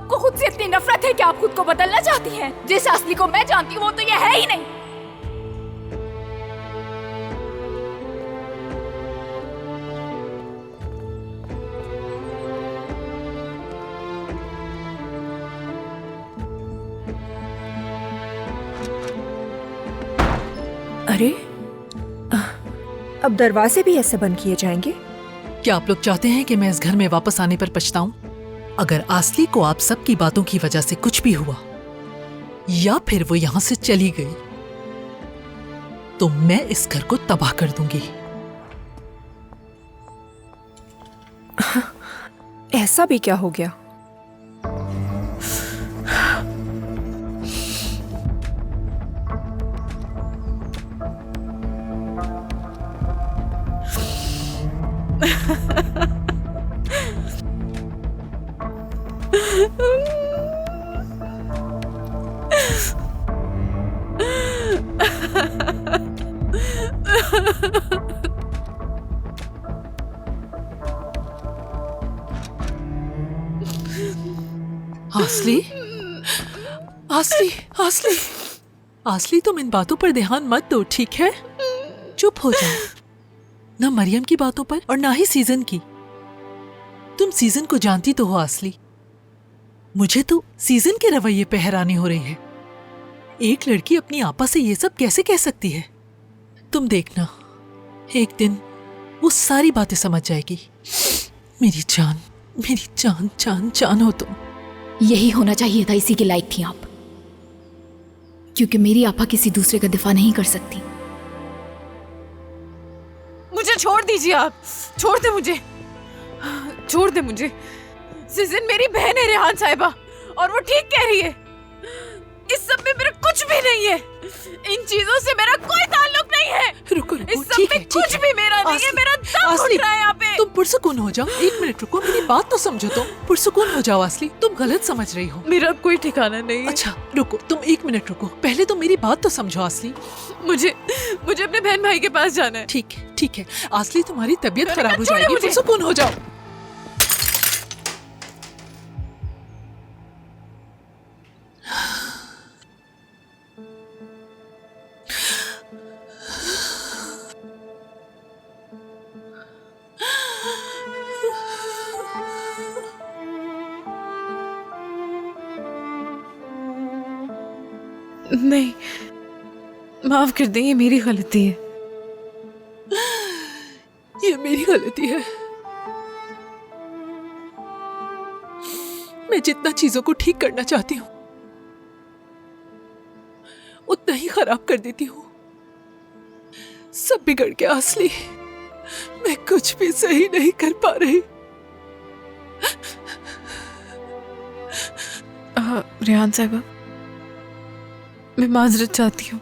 आपको खुद से इतनी नफरत है कि आप खुद को बदलना चाहती हैं। जिस असली को मैं जानती हूँ वो तो ये है ही नहीं। अरे अब दरवाजे भी ऐसे बंद किए जाएंगे? क्या आप लोग चाहते हैं कि मैं इस घर में वापस आने पर पछताऊं? अगर आसली को आप सबकी बातों की वजह से कुछ भी हुआ या फिर वो यहां से चली गई तो मैं इस घर को तबाह कर दूंगी। ऐसा भी क्या हो गया? आसली, आसली, आसली, आसली, तुम इन बातों पर ध्यान मत दो, ठीक है? चुप हो जाओ। ना मरियम की बातों पर और ना ही सीजन की। तुम सीजन को जानती तो हो आसली। मुझे तो सीजन के रवैये पे हैरानी हो रही है। एक लड़की अपनी आपा से ये सब कैसे कह सकती है? तुम देखना, एक दिन वो सारी बातें समझ जाएगी। मेरी जान, मेरी जान, जान, जान हो तुम। यही होना चाहिए था, इसी के लायक थी आप। क्योंकि मेरी आपा किसी दूसरे का दिफा नहीं कर सकती। मुझे छोड़ दीजिए, आप छोड़ दे मुझे, छोड़ दे मुझे। सीजन मेरी बहन है रेहान साहिबा, और वो ठीक कह रही है। इस सब में मेरा कुछ भी नहीं है। इन चीजों से मेरा कोई ताल्लुक नहीं है। रुको, रुको, इस सब में कुछ भी मेरा नहीं है। मेरा दम घुट रहा है यहाँ पे। तुम पुरसुकून हो जाओ। एक मिनट रुको, मेरी बात तो समझो। तुम पुरसुकून हो जाओ आसली, तुम गलत समझ रही हो। मेरा कोई ठिकाना नहीं है। अच्छा रुको, तुम एक मिनट रुको, पहले तो मेरी बात तो समझो आसली। मुझे अपने बहन भाई के पास जाना है। ठीक है, ठीक है आसली, तुम्हारी तबीयत मैंने खराब कहा हो छोड़ो जाएगी, मुझे। पुरसुकून हो जाओ। नहीं, माफ कर दें, ये मेरी गलती है। ये मेरी गलती है। मैं जितना चीजों को ठीक करना चाहती हूँ उतना ही खराब कर देती हूँ। सब बिगड़ गया आसली, मैं कुछ भी सही नहीं कर पा रही। रेहान साहिबा, मैं माजरत चाहती हूँ।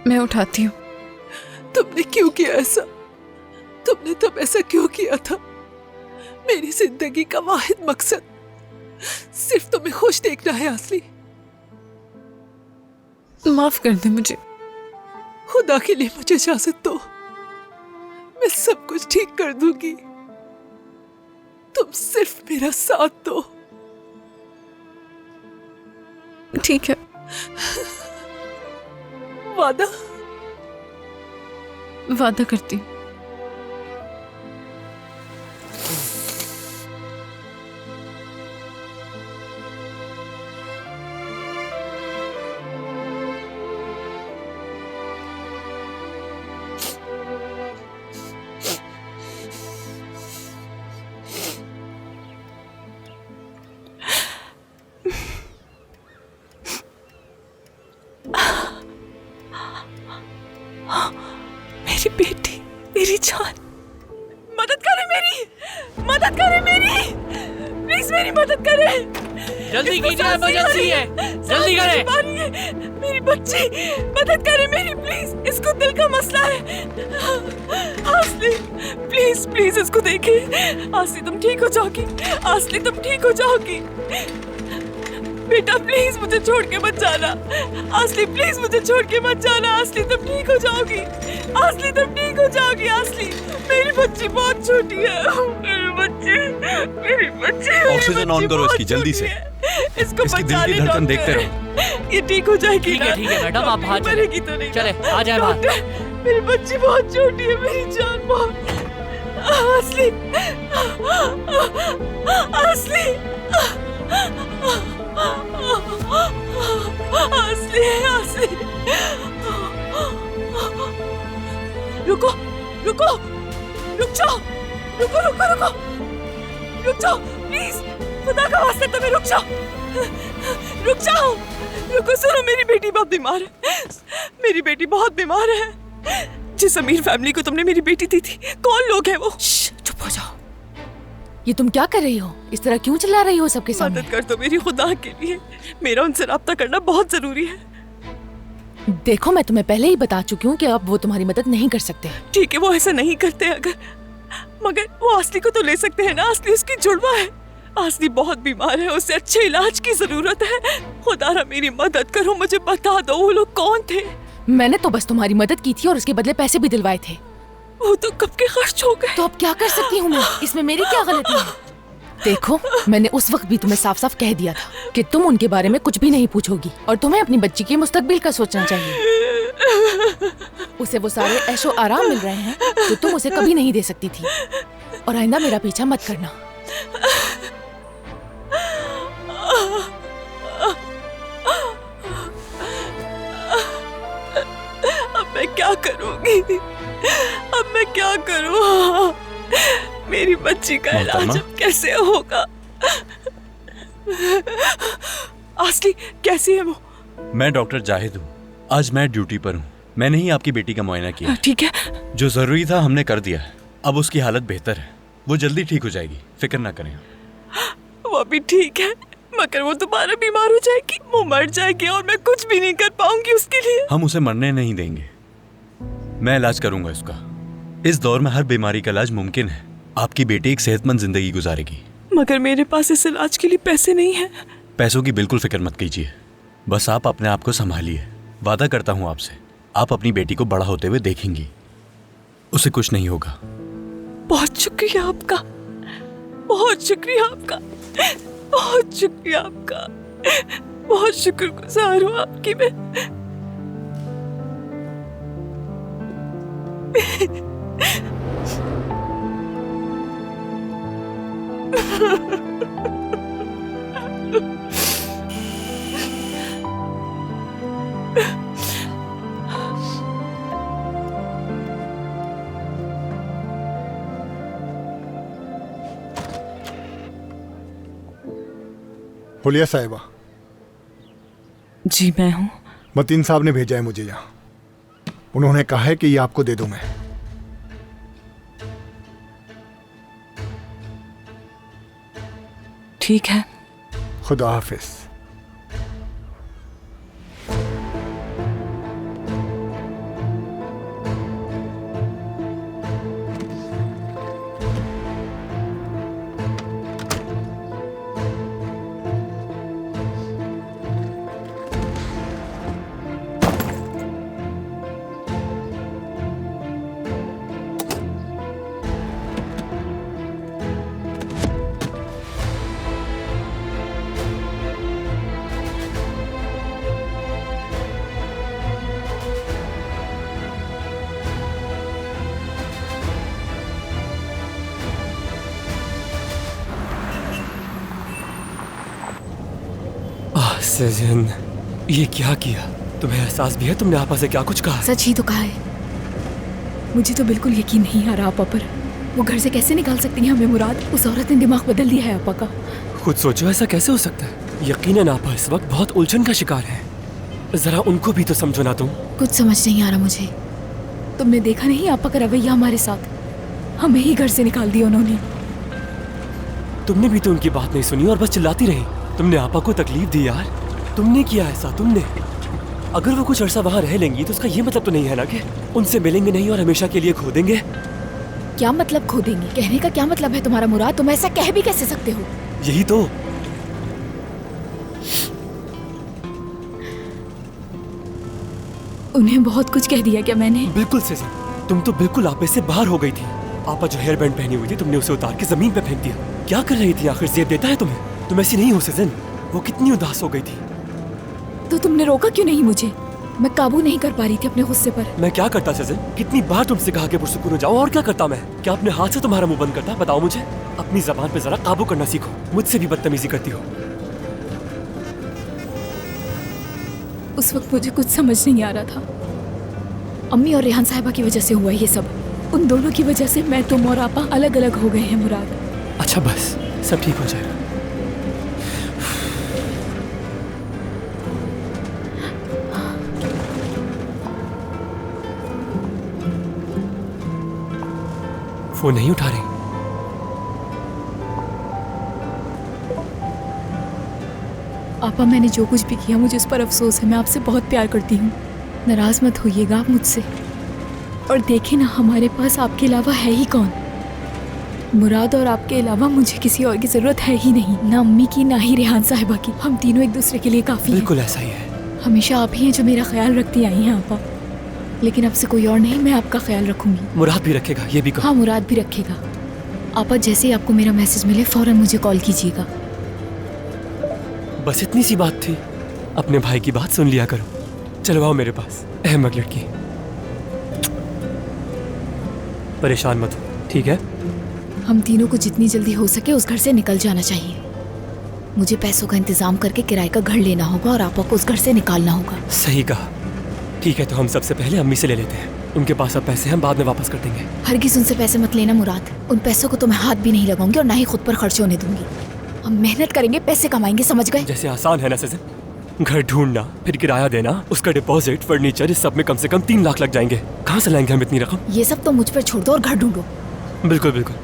मैं उठाती हूँ। तुमने क्यों किया ऐसा? तुमने तब ऐसा क्यों किया था? मेरी जिंदगी का वाहिद मकसद सिर्फ तुम्हें खुश देखना है आसली। माफ कर दे मुझे। खुदा के लिए मुझे इजाजत दो, मैं सब कुछ ठीक कर दूंगी। तुम सिर्फ मेरा साथ दो। ठीक है। वादा? वादा करती हूँ। मेरी बेटी, मेरी जान, मदद करें मेरी, मदद करें मेरी, प्लीज मेरी मदद करें। जल्दी कीजिए, इमरजेंसी है, जल्दी करें। मेरी बच्ची, मदद करें मेरी, प्लीज। इसको दिल का मसला है। आसली, प्लीज प्लीज इसको देखिए। आसली तुम ठीक हो जाओगी, आसली तुम ठीक हो जाओगी। बेटा प्लीज मुझे छोड़ के मत जाना। आसली प्लीज मुझे छोड़ के मत जाना। आसली तुम ठीक हो जाओगी, आसली तुम ठीक हो जाओगी। आसली मेरी बच्ची बहुत छोटी है, मेरी बच्ची। मेरी बच्ची, ऑक्सीजन ऑन करो इसकी, जल्दी से। इसको इसकी दिल बचा की ले धड़कन डॉक्टर। देखते रहो। ये ठीक हो जाएगी ठीक है, ना? ठीक है, मैडम, आप बाहर चलें। मरेगी तो नहीं? चले, आ जाए बाहर। डॉक्टर, मेरी बच्ची बहुत छोटी है, मेरी जान बहुत। असली, असली, असली, असली। रुको, रुको, रुक जाओ, रुको, रुको, रुको, रुक जाओ, प्लीज, खुदा का वास्ते तुम्हें रुक जाओ, रुक जाओ, रुको। सुनो, मेरी बेटी बहुत बीमार है, मेरी बेटी बहुत बीमार है। जिस अमीर फैमिली को तुमने मेरी बेटी दी थी, कौन लोग हैं वो? चुप हो जाओ। ये तुम क्या कर रही हो? इस तरह क्यों चिल्ला रही हो सबके सामने? मदद कर दो मेरी, खुदा के लिए, मेरा उनसे राब्ता करना बहुत जरूरी है। देखो, मैं तुम्हें पहले ही बता चुकी हूँ कि अब वो तुम्हारी मदद नहीं कर सकते। ठीक है, वो ऐसा नहीं करते अगर, मगर वो असली को तो ले सकते हैं ना? असली उसकी जुड़वा है, असली बहुत बीमार है, उसे अच्छे इलाज की जरूरत है। खुदारा मेरी मदद करो, मुझे बता दो वो लोग कौन थे। मैंने तो बस तुम्हारी मदद की थी और उसके बदले पैसे भी दिलवाए थे। वो तो कब के खर्च हो गए। तो अब क्या कर सकती हूँ मैं? इसमें मेरी क्या गलती है? देखो, मैंने उस वक्त भी तुम्हें साफ साफ कह दिया था कि तुम उनके बारे में कुछ भी नहीं पूछोगी और तुम्हें अपनी बच्ची के मुस्तकबिल का सोचना चाहिए। उसे वो सारे ऐशो आराम मिल रहे हैं जो तुम उसे कभी नहीं दे सकती थी। और आइंदा मेरा पीछा मत करना। अब मैं क्या करूंगी? अब मैं क्या करूं? मेरी बच्ची का इलाज अब कैसे होगा? असली कैसी है वो? मैं डॉक्टर जाहिद हूँ, आज मैं ड्यूटी पर हूँ। मैंने ही आपकी बेटी का मुआयना किया। ठीक है, जो जरूरी था हमने कर दिया है। अब उसकी हालत बेहतर है, वो जल्दी ठीक हो जाएगी, फिक्र ना करें। वो भी ठीक है, मगर वो दोबारा बीमार हो जाएगी, वो मर जाएगी और मैं कुछ भी नहीं कर पाऊंगी उसके लिए। हम उसे मरने नहीं देंगे, मैं इलाज करूंगा उसका। इस दौर में हर बीमारी का इलाज मुमकिन है। आपकी बेटी एक सेहतमंद जिंदगी गुजारेगी। मगर मेरे पास इस इलाज के लिए पैसे नहीं हैं। पैसों की बिल्कुल फिक्र मत कीजिए, बस आप अपने आप को संभालिए। वादा करता हूँ आपसे, आप अपनी बेटी को बड़ा होते हुए देखेंगी, उसे कुछ नहीं होगा। बहुत शुक्रिया आपका, बहुत शुक्रिया आपका, बहुत शुक्रिया आपका, बहुत शुक्रगुजार हूँ आपकी मैं। हुलिया साहिबा। जी मैं हूँ। मतीन साहब ने भेजा है मुझे यहाँ। उन्होंने कहा है कि ये आपको दे दूं मैं। ठीक है, खुदा हाफिज। सजन, ये क्या किया? तुम्हें एहसास भी है तुमने आपा से क्या कुछ कहा? सच ही तो कहा है। मुझे तो बिल्कुल यकीन नहीं आ रहा आपा पर। वो घर से कैसे निकाल सकती हैं हमें मुराद? उस औरत ने दिमाग बदल दिया है आपा का। खुद सोचो, ऐसा कैसे हो सकता है? यकीनन आपा इस वक्त बहुत उलझन का शिकार है। जरा उनको भी तो समझो ना तुम। कुछ समझ नहीं आ रहा मुझे। तुमने देखा नहीं आपा का रवैया हमारे साथ? हमें ही घर से निकाल दिया उन्होंने। तुमने भी तो उनकी बात नहीं सुनी और बस चिल्लाती रही। तुमने आपा को तकलीफ दी यार, तुमने किया ऐसा, तुमने। अगर वो कुछ अरसा वहाँ रह लेंगी तो उसका ये मतलब तो नहीं है ना कि उनसे मिलेंगे नहीं और हमेशा के लिए खो देंगे। क्या मतलब खो देंगे? कहने का क्या मतलब है तुम्हारा मुराद? तुम ऐसा कह भी कैसे सकते हो? यही तो। उन्हें बहुत कुछ कह दिया क्या मैंने? बिल्कुल सेजन, तुम तो बिल्कुल आपे से बाहर हो गई थी। आपा जो हेयर बैंड पहनी हुई थी तुमने उसे उतार के जमीन पे फेंक दिया। क्या कर रही थी आखिर? ज़ेब देता है तुम्हें? तुम ऐसी नहीं हो सजन। वो कितनी उदास हो गई थी। तो तुमने रोका क्यों नहीं मुझे? मैं काबू नहीं कर पा रही थी अपने गुस्से पर। मैं क्या करता सजन? कितनी बार तुमसे कहा कि पुरसुकून हो जाओ, और क्या करता मैं? क्या अपने हाथ से तुम्हारा मुंह बंद करता? बताओ मुझे। अपनी जबान पे जरा काबू करना सीखो। मुझसे भी बदतमीजी करती हो। उस वक्त मुझे कुछ समझ नहीं आ रहा था। अम्मी और रेहान साहिबा की वजह से हुआ ये सब। उन दोनों की वजह से मैं, तुम और आपा अलग अलग हो गए हैं मुराद। अच्छा बस, सब ठीक हो जाएगा। फोन नहीं उठा रही। आपा, मैंने जो कुछ भी किया मुझे उस पर अफसोस है। मैं आपसे बहुत प्यार करती हूँ। नाराज मत होइएगा आप मुझसे। और देखे ना, हमारे पास आपके अलावा है ही कौन? मुराद और आपके अलावा मुझे किसी और की जरूरत है ही नहीं, ना अम्मी की ना ही रेहान साहिबा की। हम तीनों एक दूसरे के लिए काफी हैं। बिल्कुल ऐसा ही है। हमेशा आप ही हैं जो मेरा ख्याल रखती आई हैं आपा। लेकिन अब से कोई और नहीं, मैं आपका ख्याल रखूंगी। मुराद भी रखेगा, ये भी कहो। हाँ, मुराद भी रखेगा। आपा, जैसे ही आपको मेरा मैसेज मिले फौरन मुझे कॉल कीजिएगा। बस इतनी सी बात थी। अपने भाई की बात सुन लिया करो। चलो आओ मेरे पास, अहमद लड़की। परेशान मत हो, ठीक है? हम तीनों को जितनी जल्दी हो सके उस घर से निकल जाना चाहिए। मुझे पैसों का इंतजाम करके किराए का घर लेना होगा और आपा को उस घर से निकालना होगा। सही कहा। ठीक है, तो हम सबसे पहले अम्मी से ले लेते हैं। उनके पास अब पैसे हम बाद में वापस कर देंगे। हरगिज़ उनसे पैसे मत लेना मुराद। उन पैसों को तो मैं हाथ भी नहीं लगाऊंगी और ना ही खुद पर खर्च होने दूंगी। हम मेहनत करेंगे, पैसे कमाएंगे, समझ गए? जैसे आसान है ना सजन? घर ढूंढना, फिर किराया देना, उसका डिपॉजिट, फर्नीचर, इस सब में कम से कम 3 लाख लग जाएंगे। कहाँ से लाएंगे हम इतनी रकम? ये सब तो मुझ पर छोड़ दो और घर ढूंढो। बिल्कुल बिल्कुल।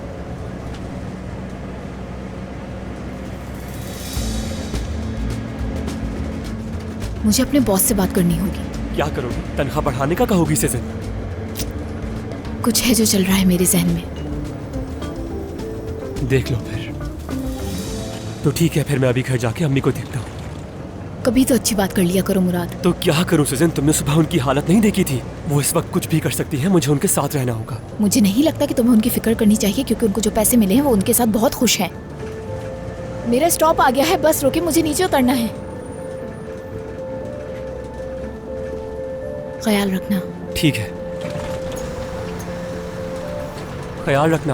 मुझे अपने बॉस से बात करनी होगी। क्या करोगी? तनख्वाह बढ़ाने का कहोगी सजन? कुछ है जो चल रहा है मेरे जहन में। देख लो फिर। तो ठीक है, फिर मैं अभी घर जाके अम्मी को देखता हूँ। कभी तो अच्छी बात कर लिया करो मुराद। तो क्या करूँ सजन? तुमने सुबह उनकी हालत नहीं देखी थी? वो इस वक्त कुछ भी कर सकती है। मुझे उनके साथ रहना होगा। मुझे नहीं लगता कि तुम्हें उनकी फिक्र करनी चाहिए, क्योंकि उनको जो पैसे मिले हैं वो उनके साथ बहुत खुश हैं। मेरा स्टॉप आ गया है, बस रोके, मुझे नीचे उतरना है। ख्याल रखना। ठीक है, ख्याल रखना।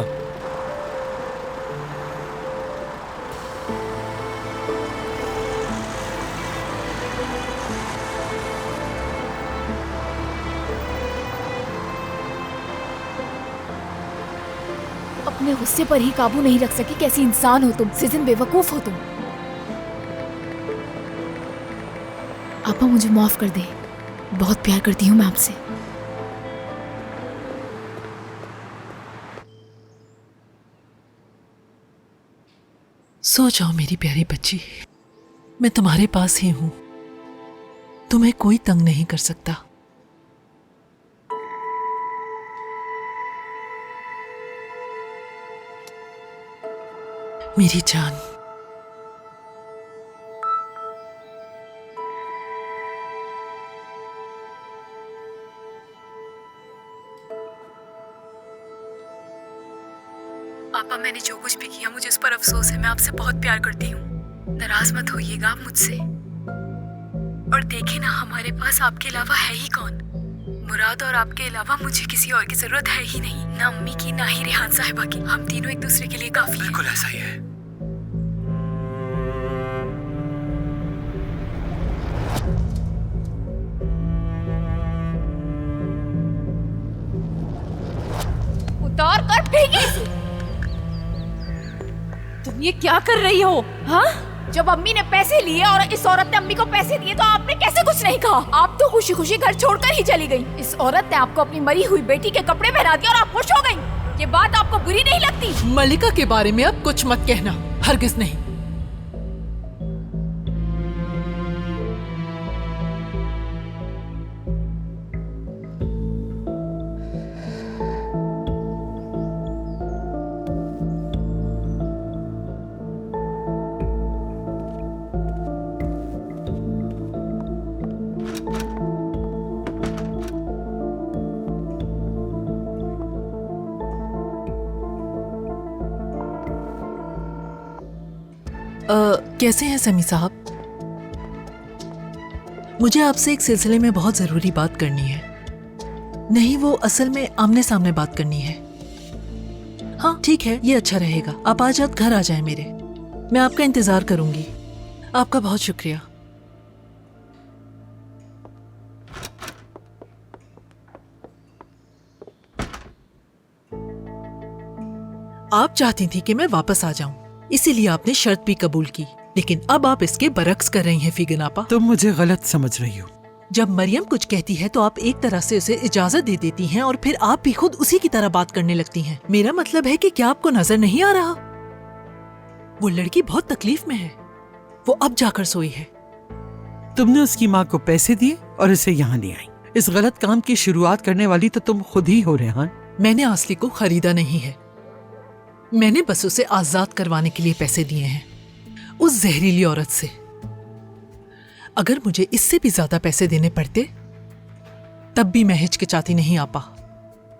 अपने गुस्से पर ही काबू नहीं रख सकी। कैसी इंसान हो तुम सिजन, बेवकूफ हो तुम। आपा, मुझे माफ कर दे। बहुत प्यार करती हूँ मैं आपसे। सो जाओ मेरी प्यारी बच्ची, मैं तुम्हारे पास ही हूं। तुम्हें कोई तंग नहीं कर सकता। मेरी जान। आपा, मैंने जो कुछ भी किया मुझे उस पर अफसोस है। मैं आपसे बहुत प्यार करती हूँ। नाराज मत होइएगा आप मुझसे। और देखे ना, हमारे पास आपके अलावा है ही कौन? मुराद और आपके अलावा मुझे किसी और की जरूरत है ही नहीं, ना अम्मी की ना ही रेहान साहिबा की। हम तीनों एक दूसरे के लिए काफी हैं। बिल्कुल ऐसा ही है। उतार कर फेंकी इसे। तुम ये क्या कर रही हो? हाँ, जब अम्मी ने पैसे लिए और इस औरत ने अम्मी को पैसे दिए तो आपने कैसे कुछ नहीं कहा? आप तो खुशी खुशी घर छोड़कर ही चली गई। इस औरत ने आपको अपनी मरी हुई बेटी के कपड़े पहना दिए और आप खुश हो गई। ये बात आपको बुरी नहीं लगती? मलिका के बारे में अब कुछ मत कहना, हरगिज नहीं। कैसे हैं समी साहब? मुझे आपसे एक सिलसिले में बहुत जरूरी बात करनी है। नहीं, वो असल में आमने सामने बात करनी है। हाँ ठीक है, ये अच्छा रहेगा। आप आज रात घर आ जाएं मेरे। मैं आपका इंतजार करूंगी। आपका बहुत शुक्रिया। आप चाहती थी कि मैं वापस आ जाऊं, इसीलिए आपने शर्त भी कबूल की, लेकिन अब आप इसके बरक्स कर रही हैं फिगन आपा। तुम मुझे गलत समझ रही हो। जब मरियम कुछ कहती है तो आप एक तरह से उसे इजाजत दे देती हैं और फिर आप भी खुद उसी की तरह बात करने लगती हैं। मेरा मतलब है कि क्या आपको नजर नहीं आ रहा? वो लड़की बहुत तकलीफ में है। वो अब जाकर सोई है। तुमने उसकी माँ को पैसे दिए और इसे यहाँ ले आई। इस गलत काम की शुरुआत करने वाली तो तुम खुद ही हो रेहान। मैंने आसली को खरीदा नहीं है। मैंने बस उसे आजाद करवाने के लिए पैसे दिए हैं, उस जहरीली औरत से। अगर मुझे इससे भी ज्यादा पैसे देने पड़ते तब भी मैं हिचकिचाती नहीं आपा।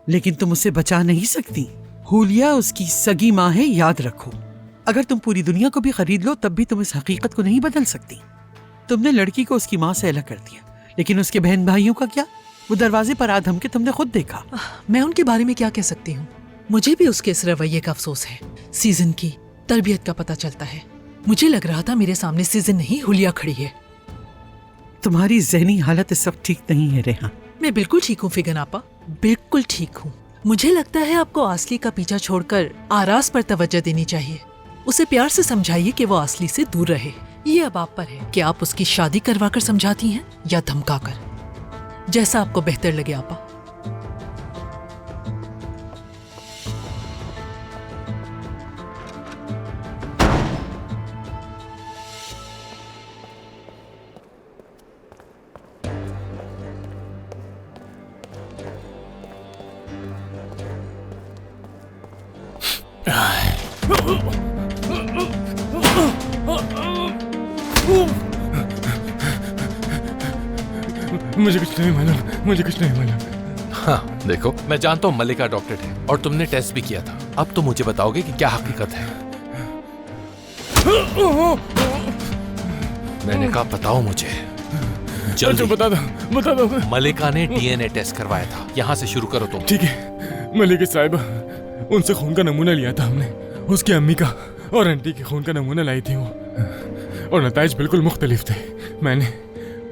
लेकिन तुम उसे बचा नहीं सकती। हुलिया उसकी सगी माँ है, याद रखो। अगर तुम पूरी दुनिया को भी खरीद लो तब भी तुम इस हकीकत को नहीं बदल सकती। तुमने लड़की को उसकी माँ से अलग कर दिया, लेकिन उसके बहन भाइयों का क्या? वो दरवाजे पर आ धमके तुमने खुद देखा। मैं उनके बारे में क्या कह सकती हूँ? मुझे भी उसके इस रवैये का अफसोस है। सीजन की तरबियत का पता चलता है। मुझे लग रहा था मेरे सामने सीजन नहीं हुलिया खड़ी है। तुम्हारी ज़हनी हालत इस वक्त ठीक नहीं है रेहान। मैं बिल्कुल ठीक हूँ फिगन आपा, बिल्कुल ठीक हूँ। मुझे लगता है आपको आसली का पीछा छोड़कर आरास पर तवज्जो देनी चाहिए। उसे प्यार से समझाइए कि वो आसली से दूर रहे। ये अब आप पर है कि आप उसकी शादी करवाकर समझाती हैं या धमकाकर, जैसा आपको बेहतर लगे आपा। मुझे कुछ नहीं मालूम, मुझे कुछ नहीं मालूम। हाँ देखो, मैं जानता हूँ मलिका डॉक्टर है और तुमने टेस्ट भी किया था। अब तो मुझे बताओगे कि क्या हकीकत है। मैंने कहा बताओ मुझे जल्दी। बता दो। मलिका ने डीएनए टेस्ट करवाया था। यहाँ से शुरू करो तुम। ठीक है मलिका साहिबा, उनसे खून का नमूना लिया था हमने। उसकी अम्मी का और आंटी के खून का नमूना लाई थी वो, और नताइज बिल्कुल मुख्तलिफ थे। मैंने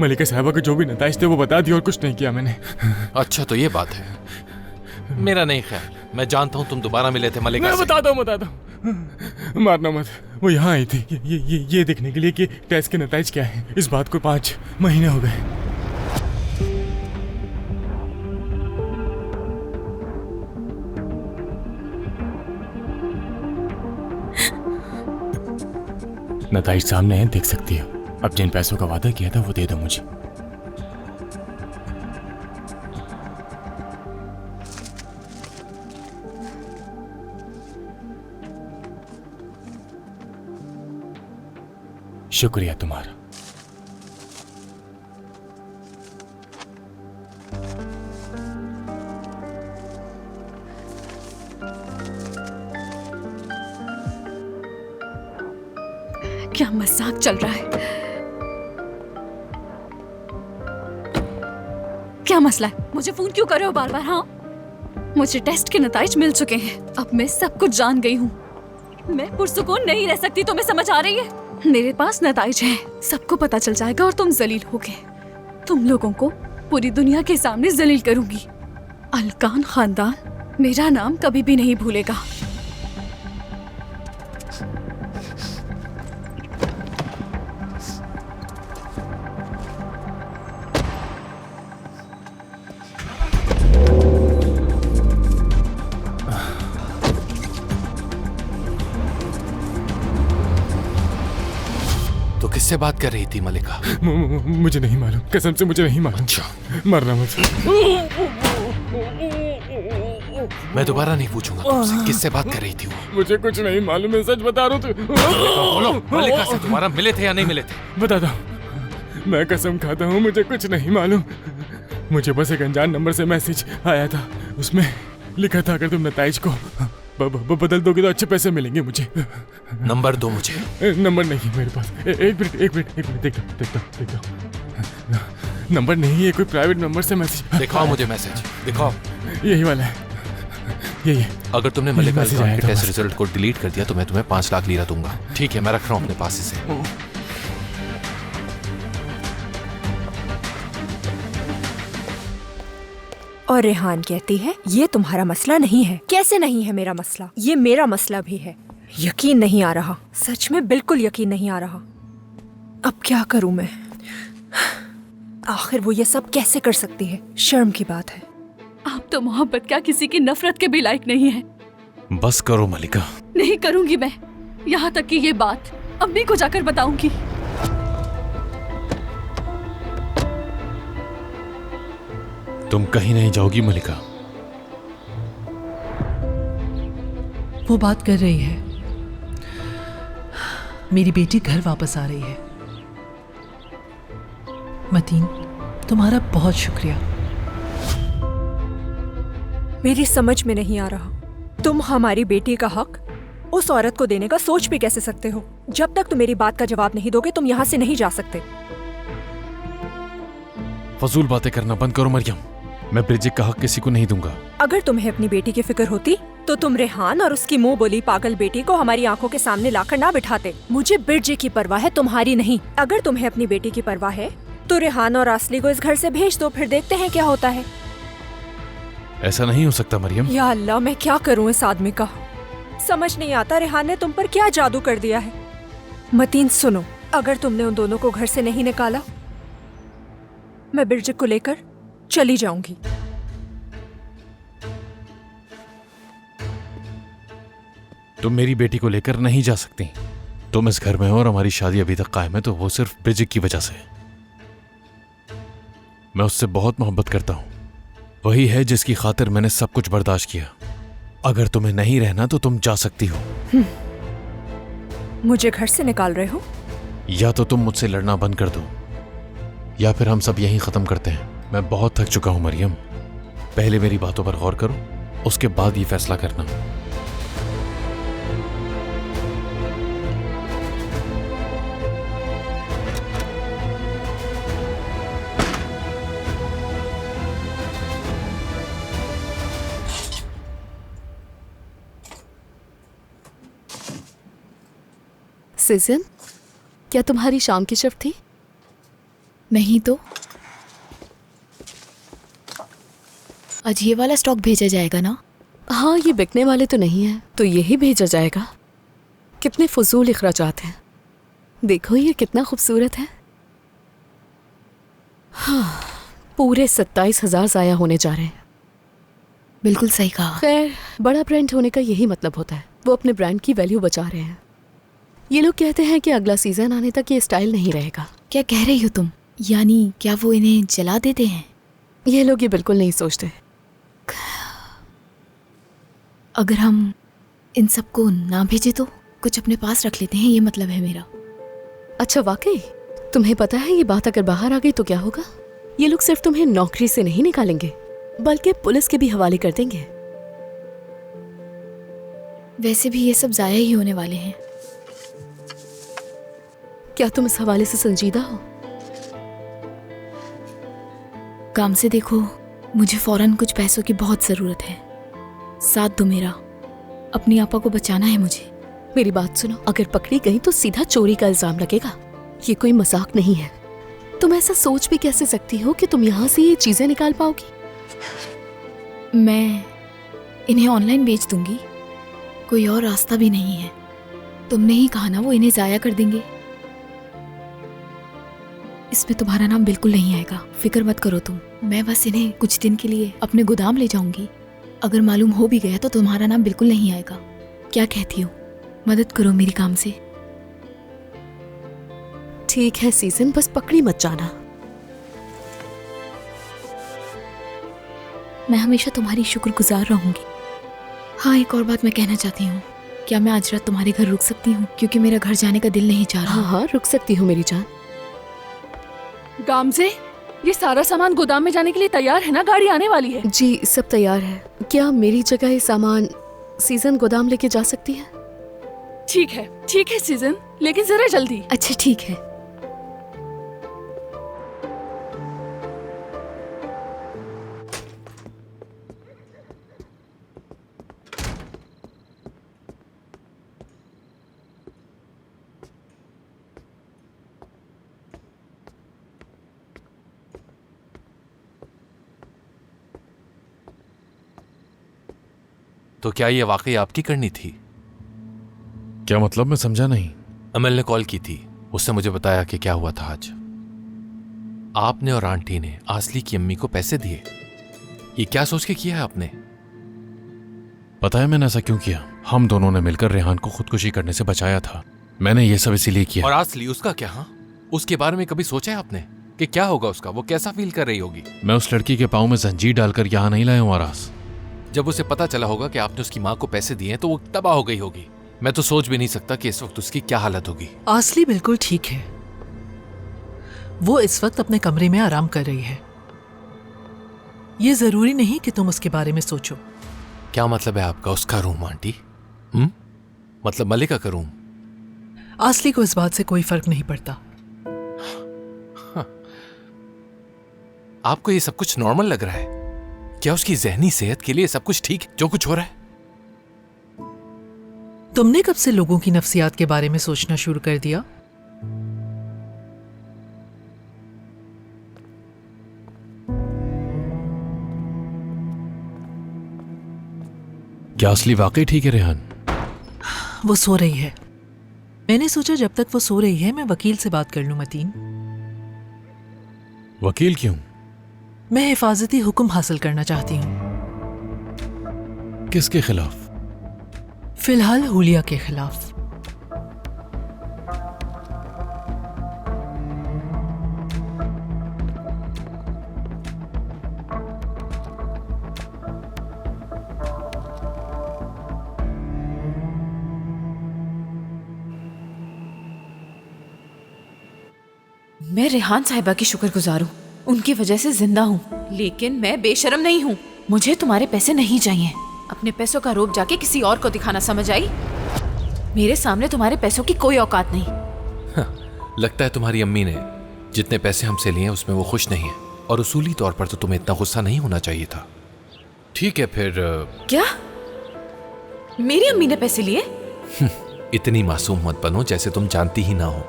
मलिका साहिबा के जो भी नताइज थे वो बता दिए और कुछ नहीं किया मैंने। अच्छा तो ये बात है। मेरा नहीं ख्याल। मैं जानता हूँ तुम दोबारा मिले थे मलिका से। बता दो। मारना मत। वो यहाँ आई थी ये देखने के लिए कि टेस्ट के नताइज क्या है। इस बात को 5 महीने हो गए। नताइज सामने है, देख सकती हो। अब जिन पैसों का वादा किया था वो दे दो मुझे। शुक्रिया तुम्हारा। क्या मजाक चल रहा है? क्या मसला है? मुझे फोन क्यों कर रहे हो बार बार? हाँ, मुझे टेस्ट के नताइज मिल चुके हैं। अब मैं सब कुछ जान गई हूँ। मैं पुरसुकून नहीं रह सकती। तुम्हें समझ आ रही है? मेरे पास नताइज हैं, सबको पता चल जाएगा और तुम जलील होगे। तुम लोगों को पूरी दुनिया के सामने जलील करूंगी। अलकान खानदान मेरा नाम कभी भी नहीं भूलेगा। किससे बात कर रही थी मलिका? मुझे नहीं मालूम, कसम से मुझे नहीं मालूम। अच्छा मरना मत। मैं दोबारा नहीं पूछूंगा तुमसे किससे बात कर रही थी वो। मुझे कुछ नहीं मालूम, मैं सच बता रहा हूँ। बोलो, मलिका से दोबारा मिले थे या नहीं मिले थे? बता दो। मैं कसम खाता हूँ मुझे कुछ नहीं मालूम। मुझे बस एक अनजान नंबर से मैसेज आया था, उसमें लिखा था अगर तुम नताइज को बदल दोगे तो अच्छे पैसे मिलेंगे मुझे। नंबर दो मुझे। नंबर नहीं है मेरे पास। एक मिनट देख लो। नंबर नहीं है, कोई प्राइवेट नंबर से मैसेज। दिखाओ मुझे मैसेज, दिखाओ। यही वाला है, यही है। अगर तुमने मल्लिका मैसेज अल्फान आया के था टेस्ट बस। रिजल्ट को डिलीट कर दिया तो मैं तुम्हें 5 लाख लीरा दूंगा। ठीक है, मैं रख रहा हूँ अपने पास इसे। और रेहान कहती है ये तुम्हारा मसला नहीं है। कैसे नहीं है मेरा मसला? ये मेरा मसला भी है। यकीन नहीं आ रहा, सच में बिल्कुल यकीन नहीं आ रहा। अब क्या करूं मैं? आखिर वो ये सब कैसे कर सकती है? शर्म की बात है। आप तो मोहब्बत क्या किसी की नफरत के भी लायक नहीं है। बस करो मल्लिका। नहीं करूंगी मैं, यहाँ तक कि ये बात अम्मी को जाकर बताऊंगी। तुम कहीं नहीं जाओगी मल्लिका। वो बात कर रही है, मेरी बेटी घर वापस आ रही है। मतीन, तुम्हारा बहुत शुक्रिया। मेरी समझ में नहीं आ रहा, तुम हमारी बेटी का हक उस औरत को देने का सोच भी कैसे सकते हो? जब तक तुम मेरी बात का जवाब नहीं दोगे तुम यहाँ से नहीं जा सकते। फजूल बातें करना बंद करो मरियम। मैं ब्रिजिक का हक किसी को नहीं दूंगा। अगर तुम्हें अपनी बेटी की फिक्र होती तो तुम रेहान और उसकी मुंह बोली पागल बेटी को हमारी आंखों के सामने लाकर ना बिठाते। मुझे बिरजे की परवाह है, तुम्हारी नहीं। अगर तुम्हें अपनी बेटी की परवाह है तो रेहान और आसली को इस घर से भेज दो, फिर देखते हैं क्या होता है। ऐसा नहीं हो सकता मरियम। या अल्लाह, मैं क्या करूं इस आदमी का? समझ नहीं आता रेहान ने तुम पर क्या जादू कर दिया है। मतीन सुनो, अगर तुमने उन दोनों को घर से नहीं निकाला मैं बिरजे को लेकर चली जाऊंगी। तुम मेरी बेटी को लेकर नहीं जा सकती। तुम इस घर में हो और हमारी शादी अभी तक कायम है तो वो सिर्फ ब्रिजिक की वजह से। मैं उससे बहुत मोहब्बत करता हूं। वही है जिसकी खातिर मैंने सब कुछ बर्दाश्त किया। अगर तुम्हें नहीं रहना तो तुम जा सकती हो। मुझे घर से निकाल रहे हो? या तो तुम मुझसे लड़ना बंद कर दो या फिर हम सब यहीं खत्म करते हैं। मैं बहुत थक चुका हूं मरियम। पहले मेरी बातों पर गौर करो, उसके बाद ये फैसला करना। सीजन, क्या तुम्हारी शाम की शिफ्ट थी? नहीं तो आज ये वाला स्टॉक भेजा जाएगा ना? हाँ, ये बिकने वाले तो नहीं है तो यही भेजा जाएगा। कितने फजूल इखराजात हैं। देखो ये कितना खूबसूरत है। हाँ, पूरे 27,000 ज़ाया होने जा रहे हैं। बिल्कुल सही कहा। खैर, बड़ा ब्रांड होने का यही मतलब होता है, वो अपने ब्रांड की वैल्यू बचा रहे हैं। ये लोग कहते हैं कि अगला सीजन आने तक ये स्टाइल नहीं रहेगा। क्या कह रही हो तुम? यानी क्या वो इन्हें जला देते हैं? ये लोग ये बिल्कुल नहीं सोचते। अगर हम इन सबको ना भेजे तो कुछ अपने पास रख लेते हैं, ये मतलब है मेरा। अच्छा वाकई? तुम्हें पता है ये बात अगर बाहर आ गई तो क्या होगा? ये लोग सिर्फ तुम्हें नौकरी से नहीं निकालेंगे बल्कि पुलिस के भी हवाले कर देंगे। वैसे भी ये सब जाया ही होने वाले हैं। क्या तुम इस हवाले से संजीदा हो? काम से देखो, मुझे फौरन कुछ पैसों की बहुत जरूरत है। साथ दो मेरा, अपनी आपा को बचाना है मुझे। मेरी बात सुनो, अगर पकड़ी गई तो सीधा चोरी का इल्जाम लगेगा। ये कोई मजाक नहीं है। तुम ऐसा सोच भी कैसे सकती हो कि तुम यहाँ से ये चीजें निकाल पाओगी? मैं इन्हें ऑनलाइन बेच दूंगी, कोई और रास्ता भी नहीं है। तुमने ही कहा ना वो इन्हें जाया कर देंगे। इसमें तुम्हारा नाम बिल्कुल नहीं आएगा, फिक्र मत करो तुम। मैं बस इन्हें कुछ दिन के लिए अपने गोदाम ले जाऊंगी। अगर मालूम हो भी गया तो तुम्हारा नाम बिल्कुल नहीं आएगा। क्या कहती हो? मदद करो मेरी काम से। ठीक है सीजन, बस पकड़ी मत जाना। मैं हमेशा तुम्हारी शुक्रगुजार रहूंगी। हाँ, एक और बात मैं कहना चाहती हूँ। क्या मैं आज रात तुम्हारे घर रुक सकती हूँ? क्योंकि मेरा घर जाने का दिल नहीं चाह रहा। हाँ, रुक सकती हूँ मेरी जान। गामजे, ये सारा सामान गोदाम में जाने के लिए तैयार है ना? गाड़ी आने वाली है। जी, सब तैयार है। क्या मेरी जगह ये सामान सीजन गोदाम लेके जा सकती है? ठीक है सीजन, लेकिन जरा जल्दी। अच्छा ठीक है। तो क्या ये वाकई आपकी करनी थी? क्या मतलब, मैं समझा नहीं। अमल ने कॉल की थी, उसने मुझे बताया कि क्या हुआ था आज। आपने और आंटी ने आसली की अम्मी को पैसे दिए। ये क्या सोच के किया है आपने? पता है मैंने ऐसा क्यों किया? हम दोनों ने मिलकर रेहान को खुदकुशी करने से बचाया था। मैंने ये सब इसीलिए किया। और आसली, उसका क्या? हाँ, उसके बारे में कभी सोचा है आपने कि क्या होगा उसका? वो कैसा फील कर रही होगी? मैं उस लड़की के पाँव में जंजीर डालकर यहाँ नहीं लाया हूँ आरास। जब उसे पता चला होगा कि आपने उसकी माँ को पैसे दिए हैं तो वो तबाह हो गई होगी। मैं तो सोच भी नहीं सकता कि इस वक्त उसकी क्या हालत होगी। आसली बिल्कुल ठीक है। वो इस वक्त अपने कमरे में आराम कर रही है। ये जरूरी नहीं कि तुम उसके बारे में सोचो। क्या मतलब है आपका उसका रूम आंटी? मतलब मलिका का रूम? आसली को इस बात से कोई फर्क नहीं पड़ता। आपको ये सब कुछ नॉर्मल लग रहा है? क्या उसकी जहनी सेहत के लिए सब कुछ ठीक है जो कुछ हो रहा है? तुमने कब से लोगों की नफ्सियात के बारे में सोचना शुरू कर दिया? क्या असली वाकई ठीक है रेहान? वो सो रही है। मैंने सोचा जब तक वो सो रही है मैं वकील से बात कर लूं। मतीन, वकील क्यों? मैं हिफाजती हुक्म हासिल करना चाहती हूँ। किसके खिलाफ? फिलहाल हुलिया के खिलाफ। मैं रेहान साहिबा की शुक्रगुजार हूँ, उनकी वजह से जिंदा हूँ। लेकिन मैं बेशरम नहीं हूँ। मुझे तुम्हारे पैसे नहीं चाहिए। अपने पैसों का रोब जाके किसी और को दिखाना, समझ आई? मेरे सामने तुम्हारे पैसों की कोई औकात नहीं। लगता है तुम्हारी अम्मी ने जितने पैसे हमसे लिए उसमें वो खुश नहीं है, और उसूली तौर पर तो तुम्हें इतना गुस्सा नहीं होना चाहिए था। ठीक है फिर। क्या? मेरी अम्मी ने पैसे लिए? इतनी मासूम मत बनो जैसे तुम जानती ही ना हो।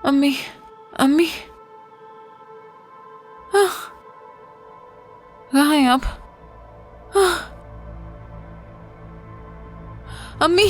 अम्मी, अम्मी, कहाँ हैं आप? अम्मी।